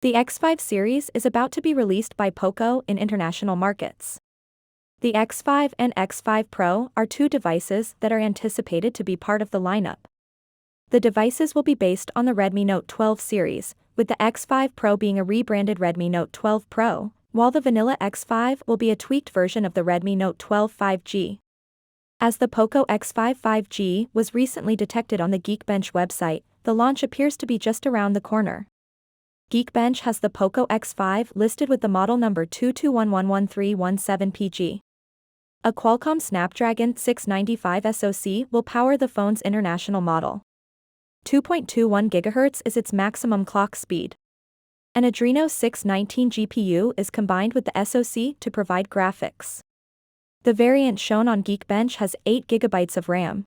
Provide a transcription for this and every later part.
The X5 series is about to be released by POCO in international markets. The X5 and X5 Pro are two devices that are anticipated to be part of the lineup. The devices will be based on the Redmi Note 12 series, with the X5 Pro being a rebranded Redmi Note 12 Pro, while the vanilla X5 will be a tweaked version of the Redmi Note 12 5G. As the POCO X5 5G was recently detected on the Geekbench website, the launch appears to be just around the corner. Geekbench has the POCO X5 listed with the model number 2211317PG. A Qualcomm Snapdragon 695 SoC will power the phone's international model. 2.21 GHz is its maximum clock speed. An Adreno 619 GPU is combined with the SoC to provide graphics. The variant shown on Geekbench has 8 GB of RAM.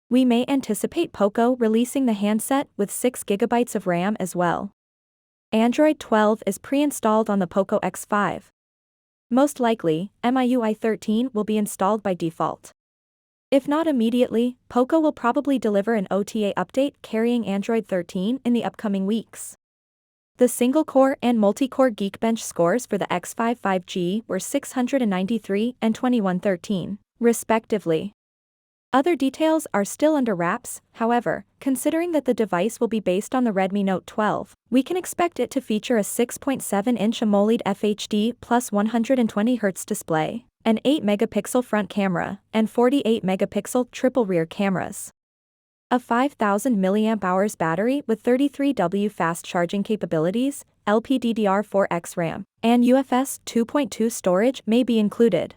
We may anticipate POCO releasing the handset with 6 GB of RAM as well. Android 12 is pre-installed on the POCO X5. Most likely, MIUI 13 will be installed by default. If not immediately, POCO will probably deliver an OTA update carrying Android 13 in the upcoming weeks. The single-core and multi-core Geekbench scores for the X5 5G were 693 and 2113, respectively. Other details are still under wraps, however, considering that the device will be based on the Redmi Note 12, we can expect it to feature a 6.7-inch AMOLED FHD plus 120Hz display, an 8-megapixel front camera, and 48-megapixel triple rear cameras. A 5000 mAh battery with 33W fast charging capabilities, LPDDR4X RAM, and UFS 2.2 storage may be included.